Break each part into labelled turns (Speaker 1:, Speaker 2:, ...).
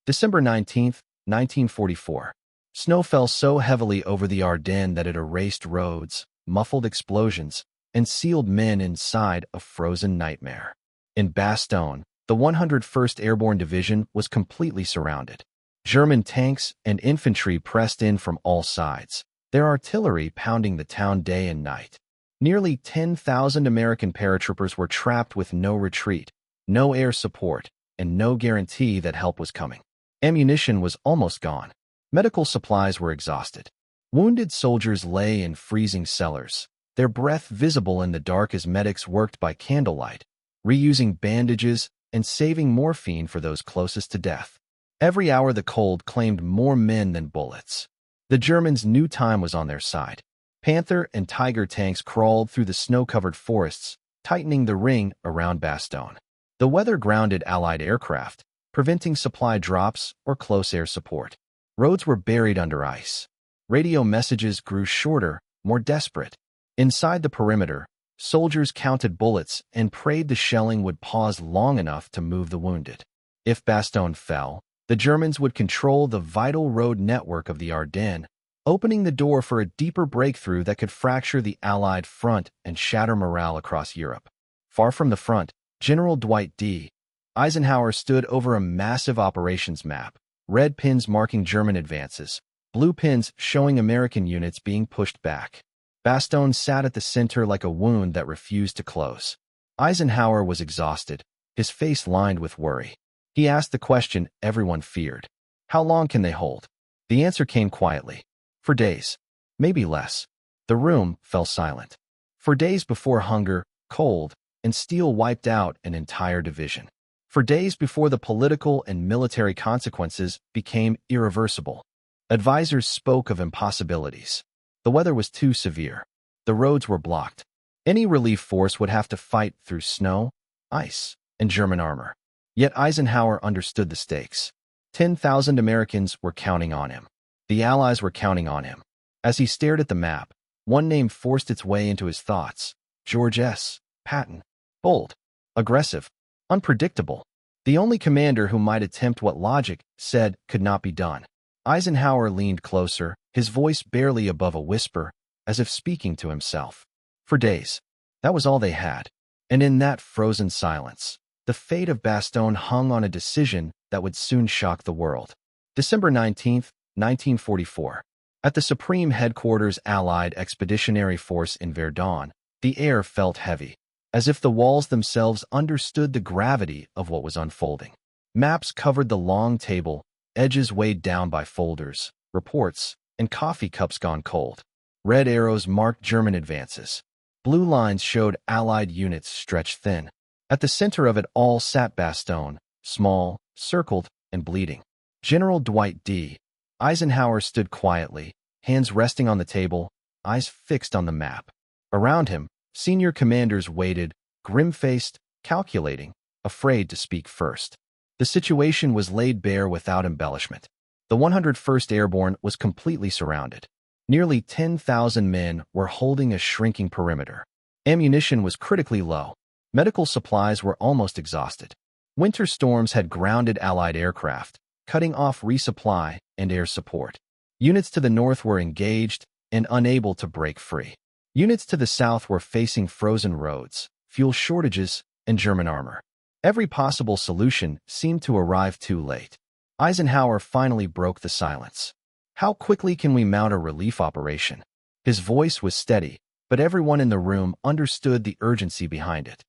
Speaker 1: December 19th, 1944. Snow fell so heavily over the Ardennes that it erased roads, muffled explosions, and sealed men inside a frozen nightmare. In Bastogne, the 101st Airborne Division was completely surrounded. German tanks and infantry pressed in from all sides, their artillery pounding the town day and night. Nearly 10,000 American paratroopers were trapped with no retreat, no air support, and no guarantee that help was coming. Ammunition was almost gone. Medical supplies were exhausted. Wounded soldiers lay in freezing cellars, their breath visible in the dark as medics worked by candlelight, reusing bandages and saving morphine for those closest to death. Every hour the cold claimed more men than bullets. The Germans knew time was on their side. Panther and Tiger tanks crawled through the snow-covered forests, tightening the ring around Bastogne. The weather grounded Allied aircraft, preventing supply drops or close air support. Roads were buried under ice. Radio messages grew shorter, more desperate. Inside the perimeter, soldiers counted bullets and prayed the shelling would pause long enough to move the wounded. If Bastogne fell, the Germans would control the vital road network of the Ardennes, opening the door for a deeper breakthrough that could fracture the Allied front and shatter morale across Europe. Far from the front, General Dwight D. Eisenhower stood over a massive operations map, red pins marking German advances, blue pins showing American units being pushed back. Bastogne sat at the center like a wound that refused to close. Eisenhower was exhausted, his face lined with worry. He asked the question everyone feared. How long can they hold? The answer came quietly. For days. Maybe less. The room fell silent. For days before hunger, cold, and steel wiped out an entire division. For days before the political and military consequences became irreversible. Advisors spoke of impossibilities. The weather was too severe. The roads were blocked. Any relief force would have to fight through snow, ice, and German armor. Yet Eisenhower understood the stakes. 10,000 Americans were counting on him. The Allies were counting on him. As he stared at the map, one name forced its way into his thoughts. George S. Patton. Bold. Aggressive. Unpredictable. The only commander who might attempt what logic said could not be done. Eisenhower leaned closer, his voice barely above a whisper, as if speaking to himself. For days. That was all they had. And in that frozen silence, the fate of Bastogne hung on a decision that would soon shock the world. December 19th, 1944. At the Supreme Headquarters Allied Expeditionary Force in Verdun, the air felt heavy, as if the walls themselves understood the gravity of what was unfolding. Maps covered the long table, edges weighed down by folders, reports, and coffee cups gone cold. Red arrows marked German advances. Blue lines showed Allied units stretched thin. At the center of it all sat Bastogne, small, circled, and bleeding. General Dwight D. Eisenhower stood quietly, hands resting on the table, eyes fixed on the map. Around him, senior commanders waited, grim-faced, calculating, afraid to speak first. The situation was laid bare without embellishment. The 101st Airborne was completely surrounded. Nearly 10,000 men were holding a shrinking perimeter. Ammunition was critically low. Medical supplies were almost exhausted. Winter storms had grounded Allied aircraft, cutting off resupply and air support. Units to the north were engaged and unable to break free. Units to the south were facing frozen roads, fuel shortages, and German armor. Every possible solution seemed to arrive too late. Eisenhower finally broke the silence. How quickly can we mount a relief operation? His voice was steady, but everyone in the room understood the urgency behind it.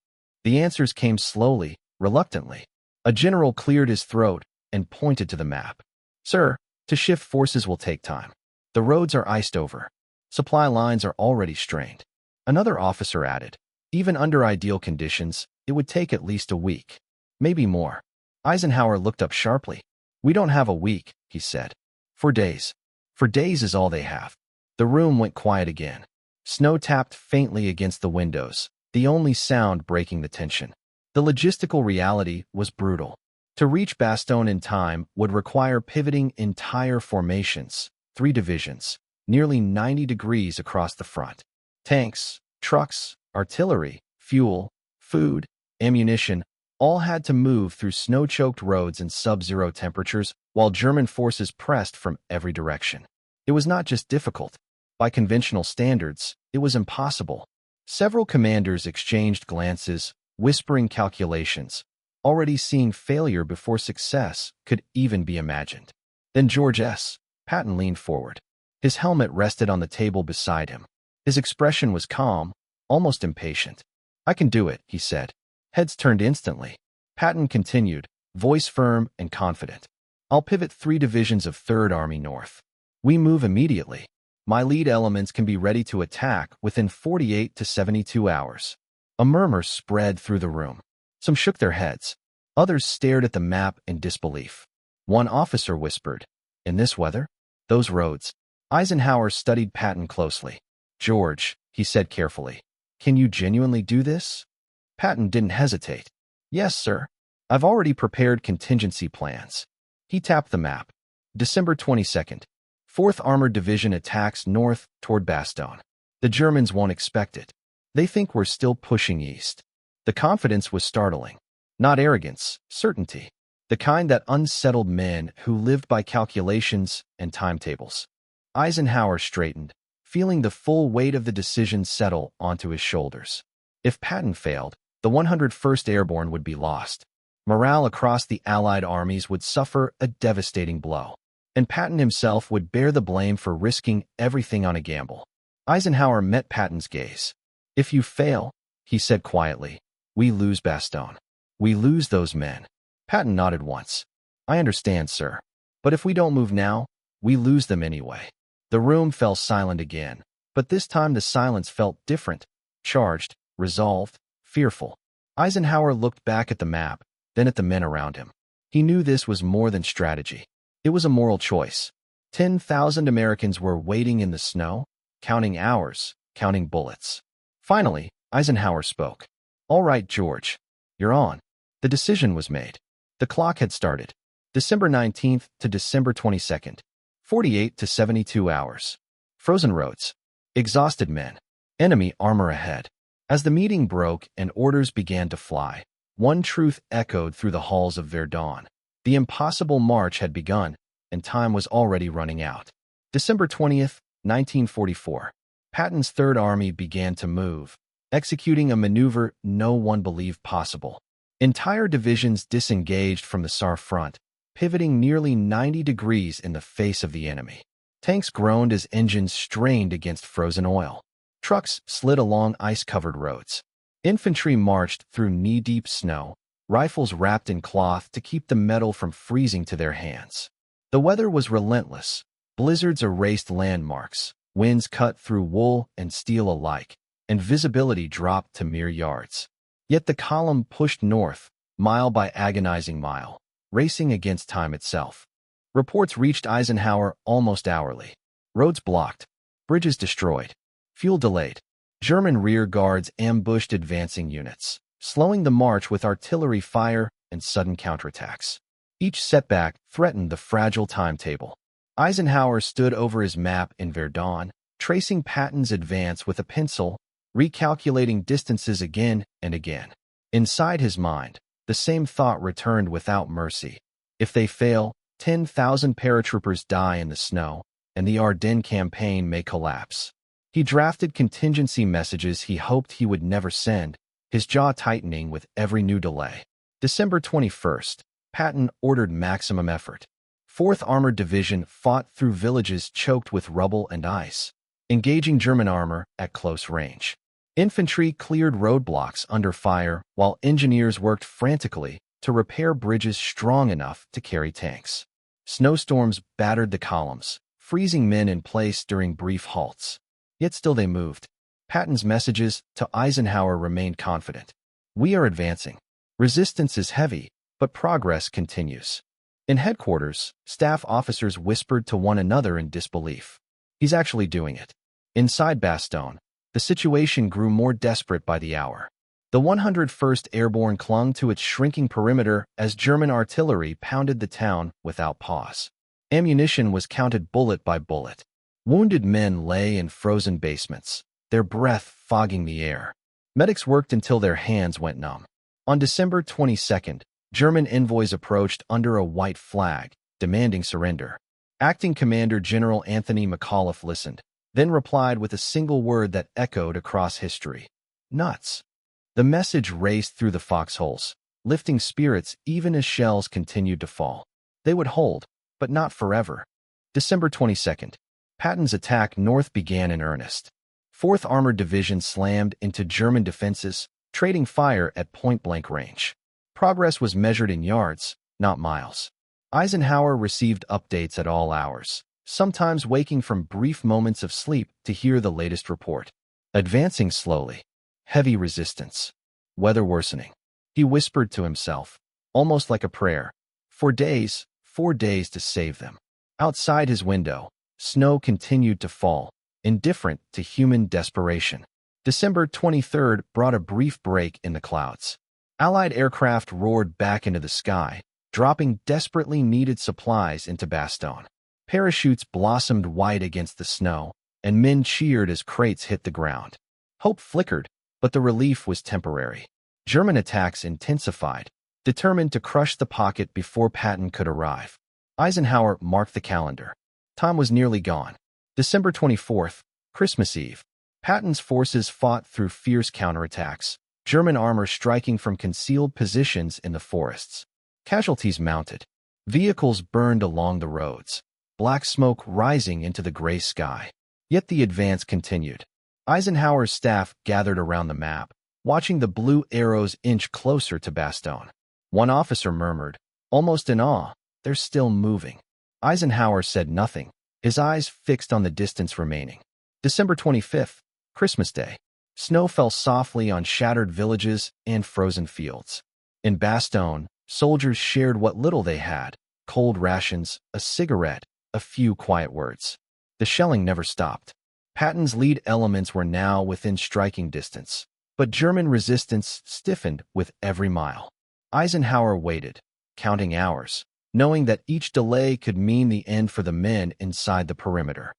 Speaker 1: The answers came slowly, reluctantly. A general cleared his throat and pointed to the map. Sir, to shift forces will take time. The roads are iced over. Supply lines are already strained. Another officer added, even under ideal conditions, it would take at least a week. Maybe more. Eisenhower looked up sharply. We don't have a week, he said. 4 days. 4 days is all they have. The room went quiet again. Snow tapped faintly against the windows, the only sound breaking the tension. The logistical reality was brutal. To reach Bastogne in time would require pivoting entire formations, 3 divisions, nearly 90 degrees across the front. Tanks, trucks, artillery, fuel, food, ammunition, all had to move through snow-choked roads and sub-zero temperatures while German forces pressed from every direction. It was not just difficult. By conventional standards, it was impossible. Several commanders exchanged glances, whispering calculations, already seeing failure before success could even be imagined. Then George S. Patton leaned forward. His helmet rested on the table beside him. His expression was calm, almost impatient. "I can do it," he said. Heads turned instantly. Patton continued, voice firm and confident. "I'll pivot 3 divisions of 3rd Army north. We move immediately. My lead elements can be ready to attack within 48 to 72 hours. A murmur spread through the room. Some shook their heads. Others stared at the map in disbelief. One officer whispered, "In this weather? Those roads." Eisenhower studied Patton closely. "George," he said carefully, "can you genuinely do this?" Patton didn't hesitate. "Yes, sir. I've already prepared contingency plans." He tapped the map. December 22nd. 4th Armored Division attacks north toward Bastogne. The Germans won't expect it. They think we're still pushing east. The confidence was startling. Not arrogance, certainty. The kind that unsettled men who lived by calculations and timetables. Eisenhower straightened, feeling the full weight of the decision settle onto his shoulders. If Patton failed, the 101st Airborne would be lost. Morale across the Allied armies would suffer a devastating blow, and Patton himself would bear the blame for risking everything on a gamble. Eisenhower met Patton's gaze. "If you fail," he said quietly, "we lose Bastogne. We lose those men." Patton nodded once. "I understand, sir. But if we don't move now, we lose them anyway." The room fell silent again, but this time the silence felt different, charged, resolved, fearful. Eisenhower looked back at the map, then at the men around him. He knew this was more than strategy. It was a moral choice. 10,000 Americans were waiting in the snow, counting hours, counting bullets. Finally, Eisenhower spoke. "All right, George. You're on." The decision was made. The clock had started. December 19th to December 22nd. 48 to 72 hours. Frozen roads. Exhausted men. Enemy armor ahead. As the meeting broke and orders began to fly, one truth echoed through the halls of Verdun. The impossible march had begun, and time was already running out. December 20th, 1944. Patton's Third Army began to move, executing a maneuver no one believed possible. Entire divisions disengaged from the Saar front, pivoting nearly 90 degrees in the face of the enemy. Tanks groaned as engines strained against frozen oil. Trucks slid along ice-covered roads. Infantry marched through knee-deep snow, rifles wrapped in cloth to keep the metal from freezing to their hands. The weather was relentless. Blizzards erased landmarks, winds cut through wool and steel alike, and visibility dropped to mere yards. Yet the column pushed north, mile by agonizing mile, racing against time itself. Reports reached Eisenhower almost hourly. Roads blocked, bridges destroyed, fuel delayed. German rear guards ambushed advancing units, slowing the march with artillery fire and sudden counterattacks. Each setback threatened the fragile timetable. Eisenhower stood over his map in Verdun, tracing Patton's advance with a pencil, recalculating distances again and again. Inside his mind, the same thought returned without mercy. If they fail, 10,000 paratroopers die in the snow, and the Ardennes campaign may collapse. He drafted contingency messages he hoped he would never send, his jaw tightening with every new delay. December 21st, Patton ordered maximum effort. 4th Armored Division fought through villages choked with rubble and ice, engaging German armor at close range. Infantry cleared roadblocks under fire, while engineers worked frantically to repair bridges strong enough to carry tanks. Snowstorms battered the columns, freezing men in place during brief halts. Yet still they moved. Patton's messages to Eisenhower remained confident. "We are advancing. Resistance is heavy, but progress continues." In headquarters, staff officers whispered to one another in disbelief. "He's actually doing it." Inside Bastogne, the situation grew more desperate by the hour. The 101st Airborne clung to its shrinking perimeter as German artillery pounded the town without pause. Ammunition was counted bullet by bullet. Wounded men lay in frozen basements, their breath fogging the air. Medics worked until their hands went numb. On December 22nd, German envoys approached under a white flag, demanding surrender. Acting Commander General Anthony McAuliffe listened, then replied with a single word that echoed across history: nuts. The message raced through the foxholes, lifting spirits even as shells continued to fall. They would hold, but not forever. December 22nd. Patton's attack north began in earnest. 4th Armored Division slammed into German defenses, trading fire at point-blank range. Progress was measured in yards, not miles. Eisenhower received updates at all hours, sometimes waking from brief moments of sleep to hear the latest report. Advancing slowly. Heavy resistance. Weather worsening. He whispered to himself, almost like a prayer. 4 days, 4 days to save them. Outside his window, snow continued to fall, indifferent to human desperation. December 23rd brought a brief break in the clouds. Allied aircraft roared back into the sky, dropping desperately needed supplies into Bastogne. Parachutes blossomed white against the snow, and men cheered as crates hit the ground. Hope flickered, but the relief was temporary. German attacks intensified, determined to crush the pocket before Patton could arrive. Eisenhower marked the calendar. Time was nearly gone. December 24th, Christmas Eve. Patton's forces fought through fierce counterattacks, German armor striking from concealed positions in the forests. Casualties mounted. Vehicles burned along the roads, black smoke rising into the gray sky. Yet the advance continued. Eisenhower's staff gathered around the map, watching the blue arrows inch closer to Bastogne. One officer murmured, almost in awe, "They're still moving." Eisenhower said nothing, his eyes fixed on the distance remaining. December 25th, Christmas Day. Snow fell softly on shattered villages and frozen fields. In Bastogne, soldiers shared what little they had: cold rations, a cigarette, a few quiet words. The shelling never stopped. Patton's lead elements were now within striking distance, but German resistance stiffened with every mile. Eisenhower waited, counting hours, knowing that each delay could mean the end for the men inside the perimeter.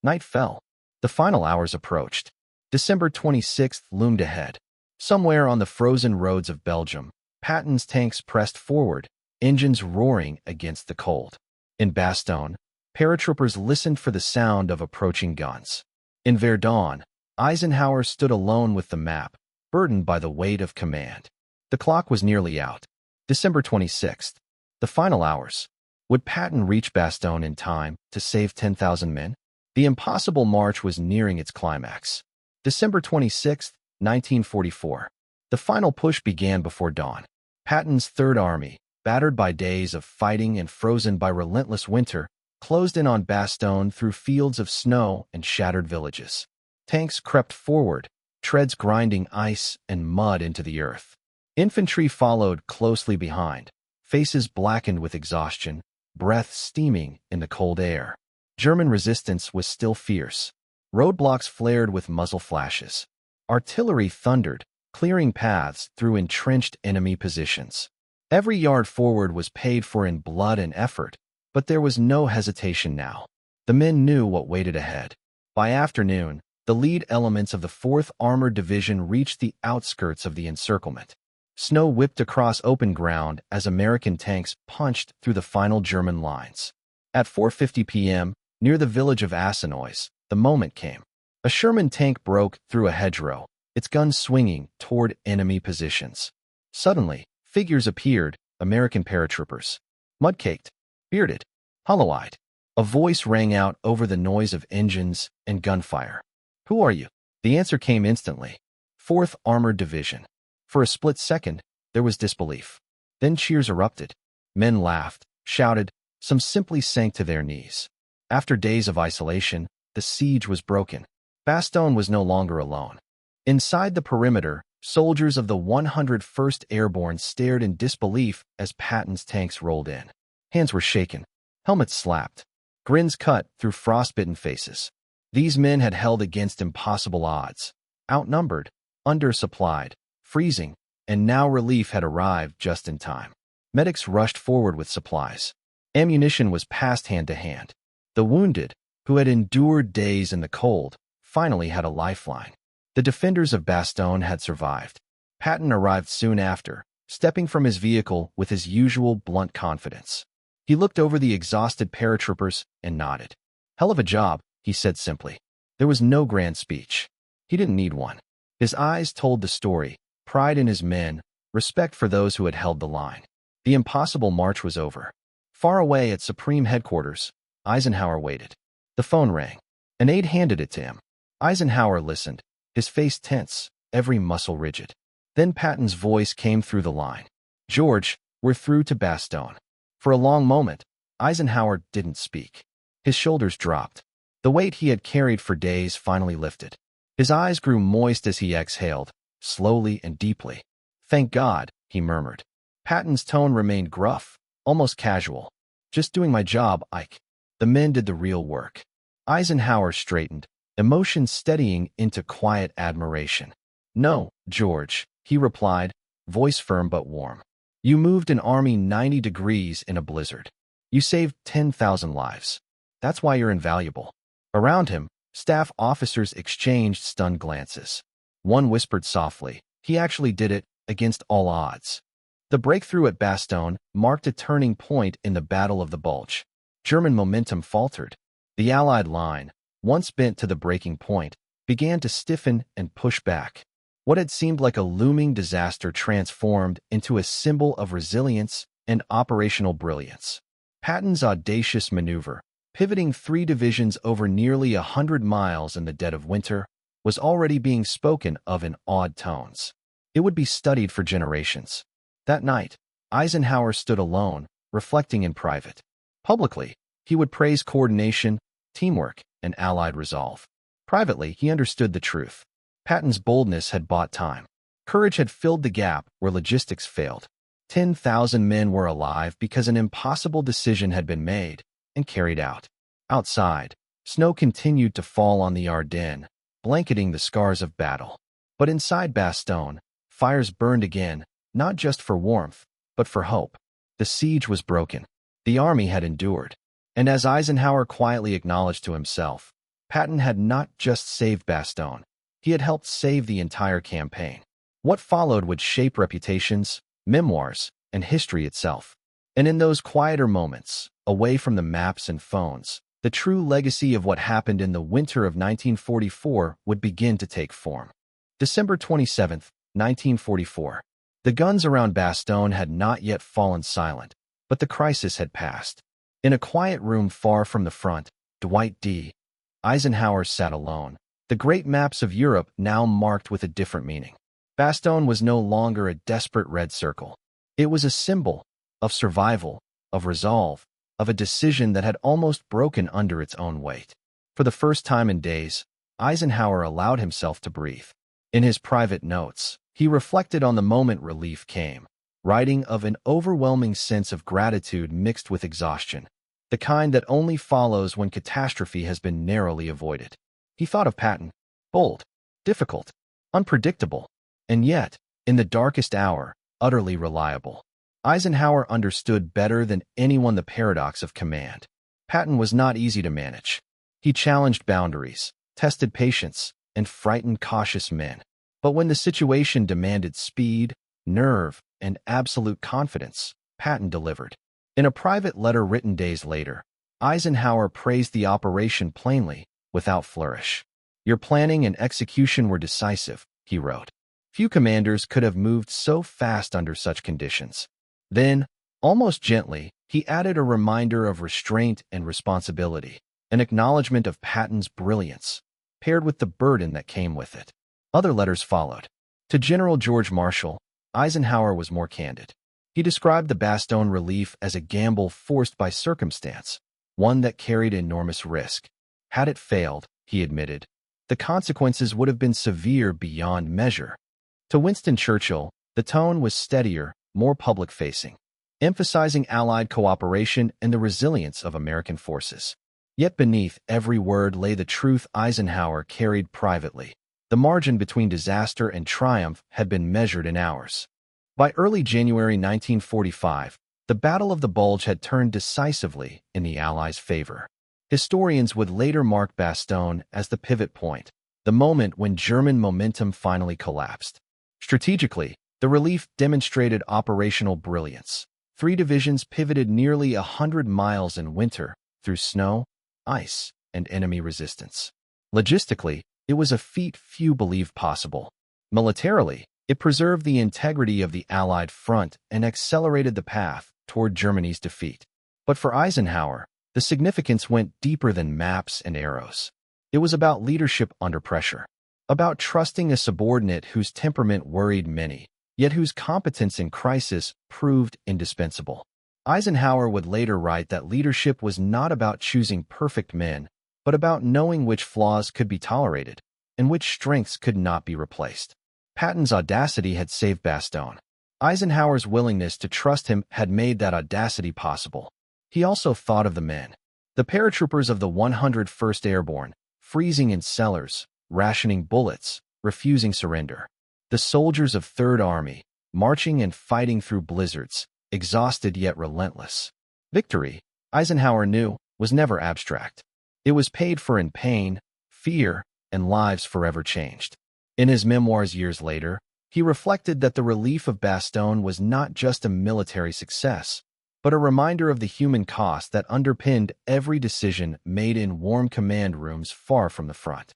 Speaker 1: Night fell. The final hours approached. December 26th loomed ahead. Somewhere on the frozen roads of Belgium, Patton's tanks pressed forward, engines roaring against the cold. In Bastogne, paratroopers listened for the sound of approaching guns. In Verdun, Eisenhower stood alone with the map, burdened by the weight of command. The clock was nearly out. December 26th. The final hours. Would Patton reach Bastogne in time to save 10,000 men? The impossible march was nearing its climax. December 26th, 1944. The final push began before dawn. Patton's Third Army, battered by days of fighting and frozen by relentless winter, closed in on Bastogne through fields of snow and shattered villages. Tanks crept forward, treads grinding ice and mud into the earth. Infantry followed closely behind, faces blackened with exhaustion, breath steaming in the cold air. German resistance was still fierce. Roadblocks flared with muzzle flashes. Artillery thundered, clearing paths through entrenched enemy positions. Every yard forward was paid for in blood and effort, but there was no hesitation now. The men knew what waited ahead. By afternoon, the lead elements of the 4th Armored Division reached the outskirts of the encirclement. Snow whipped across open ground as American tanks punched through the final German lines. At 4:50 p.m., near the village of Aisanois, the moment came. A Sherman tank broke through a hedgerow, its gun swinging toward enemy positions. Suddenly, figures appeared, American paratroopers. Mud-caked, bearded, hollow-eyed. A voice rang out over the noise of engines and gunfire. "Who are you?" The answer came instantly. 4th Armored Division. For a split second, there was disbelief. Then cheers erupted. Men laughed, shouted, some simply sank to their knees. After days of isolation, the siege was broken. Bastogne was no longer alone. Inside the perimeter, soldiers of the 101st Airborne stared in disbelief as Patton's tanks rolled in. Hands were shaken. Helmets slapped. Grins cut through frostbitten faces. These men had held against impossible odds. Outnumbered, undersupplied, freezing, and now relief had arrived just in time. Medics rushed forward with supplies. Ammunition was passed hand to hand. The wounded, who had endured days in the cold, finally had a lifeline. The defenders of Bastogne had survived. Patton arrived soon after, stepping from his vehicle with his usual blunt confidence. He looked over the exhausted paratroopers and nodded. "Hell of a job," he said simply. There was no grand speech. He didn't need one. His eyes told the story, pride in his men, respect for those who had held the line. The impossible march was over. Far away at Supreme Headquarters, Eisenhower waited. The phone rang. An aide handed it to him. Eisenhower listened, his face tense, every muscle rigid. Then Patton's voice came through the line. "George, we're through to Bastogne." For a long moment, Eisenhower didn't speak. His shoulders dropped. The weight he had carried for days finally lifted. His eyes grew moist as he exhaled, slowly and deeply. "Thank God," he murmured. Patton's tone remained gruff, almost casual. "Just doing my job, Ike. The men did the real work." Eisenhower straightened, emotion steadying into quiet admiration. "No, George," he replied, voice firm but warm. "You moved an army 90 degrees in a blizzard. You saved 10,000 lives. That's why you're invaluable." Around him, staff officers exchanged stunned glances. One whispered softly, "He actually did it, against all odds." The breakthrough at Bastogne marked a turning point in the Battle of the Bulge. German momentum faltered. The Allied line, once bent to the breaking point, began to stiffen and push back. What had seemed like a looming disaster transformed into a symbol of resilience and operational brilliance. Patton's audacious maneuver, pivoting 3 divisions over nearly 100 miles in the dead of winter, was already being spoken of in awed tones. It would be studied for generations. That night, Eisenhower stood alone, reflecting in private. Publicly, he would praise coordination, teamwork, and Allied resolve. Privately, he understood the truth. Patton's boldness had bought time. Courage had filled the gap where logistics failed. 10,000 men were alive because an impossible decision had been made and carried out. Outside, snow continued to fall on the Ardennes, blanketing the scars of battle. But inside Bastogne, fires burned again, not just for warmth, but for hope. The siege was broken. The army had endured. And as Eisenhower quietly acknowledged to himself, Patton had not just saved Bastogne. He had helped save the entire campaign. What followed would shape reputations, memoirs, and history itself. And in those quieter moments, away from the maps and phones, the true legacy of what happened in the winter of 1944 would begin to take form. December 27, 1944. The guns around Bastogne had not yet fallen silent, but the crisis had passed. In a quiet room far from the front, Dwight D. Eisenhower sat alone, the great maps of Europe now marked with a different meaning. Bastogne was no longer a desperate red circle. It was a symbol of survival, of resolve, of a decision that had almost broken under its own weight. For the first time in days, Eisenhower allowed himself to breathe. In his private notes, he reflected on the moment relief came, writing of an overwhelming sense of gratitude mixed with exhaustion, the kind that only follows when catastrophe has been narrowly avoided. He thought of Patton, bold, difficult, unpredictable, and yet, in the darkest hour, utterly reliable. Eisenhower understood better than anyone the paradox of command. Patton was not easy to manage. He challenged boundaries, tested patience, and frightened cautious men. But when the situation demanded speed, nerve, and absolute confidence, Patton delivered. In a private letter written days later, Eisenhower praised the operation plainly, without flourish. "Your planning and execution were decisive," he wrote. "Few commanders could have moved so fast under such conditions." Then, almost gently, he added a reminder of restraint and responsibility, an acknowledgement of Patton's brilliance, paired with the burden that came with it. Other letters followed. To General George Marshall, Eisenhower was more candid. He described the Bastogne relief as a gamble forced by circumstance, one that carried enormous risk. Had it failed, he admitted, the consequences would have been severe beyond measure. To Winston Churchill, the tone was steadier, more public-facing, emphasizing Allied cooperation and the resilience of American forces. Yet beneath every word lay the truth Eisenhower carried privately. The margin between disaster and triumph had been measured in hours. By early January 1945, the Battle of the Bulge had turned decisively in the Allies' favor. Historians would later mark Bastogne as the pivot point, the moment when German momentum finally collapsed. Strategically, the relief demonstrated operational brilliance. 3 divisions pivoted nearly 100 miles in winter through snow, ice, and enemy resistance. Logistically, it was a feat few believed possible. Militarily, it preserved the integrity of the Allied front and accelerated the path toward Germany's defeat. But for Eisenhower, the significance went deeper than maps and arrows. It was about leadership under pressure, about trusting a subordinate whose temperament worried many, yet whose competence in crisis proved indispensable. Eisenhower would later write that leadership was not about choosing perfect men, but about knowing which flaws could be tolerated and which strengths could not be replaced. Patton's audacity had saved Bastogne. Eisenhower's willingness to trust him had made that audacity possible. He also thought of the men, the paratroopers of the 101st Airborne, freezing in cellars, rationing bullets, refusing surrender. The soldiers of 3rd Army, marching and fighting through blizzards, exhausted yet relentless. Victory, Eisenhower knew, was never abstract. It was paid for in pain, fear, and lives forever changed. In his memoirs years later, he reflected that the relief of Bastogne was not just a military success, but a reminder of the human cost that underpinned every decision made in warm command rooms far from the front.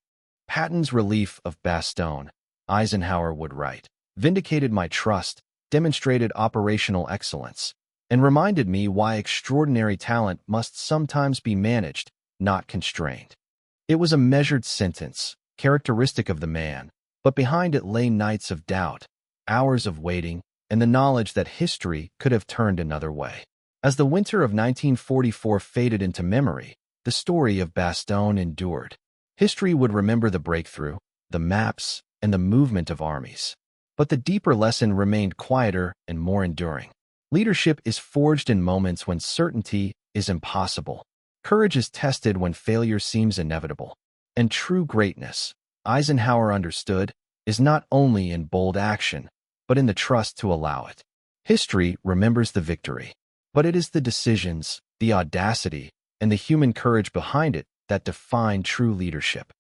Speaker 1: Patton's relief of Bastogne, Eisenhower would write, vindicated my trust, demonstrated operational excellence, and reminded me why extraordinary talent must sometimes be managed, not constrained. It was a measured sentence, characteristic of the man, but behind it lay nights of doubt, hours of waiting, and the knowledge that history could have turned another way. As the winter of 1944 faded into memory, the story of Bastogne endured. History would remember the breakthrough, the maps, and the movement of armies. But the deeper lesson remained quieter and more enduring. Leadership is forged in moments when certainty is impossible. Courage is tested when failure seems inevitable. And true greatness, Eisenhower understood, is not only in bold action, but in the trust to allow it. History remembers the victory, but it is the decisions, the audacity, and the human courage behind it that define true leadership.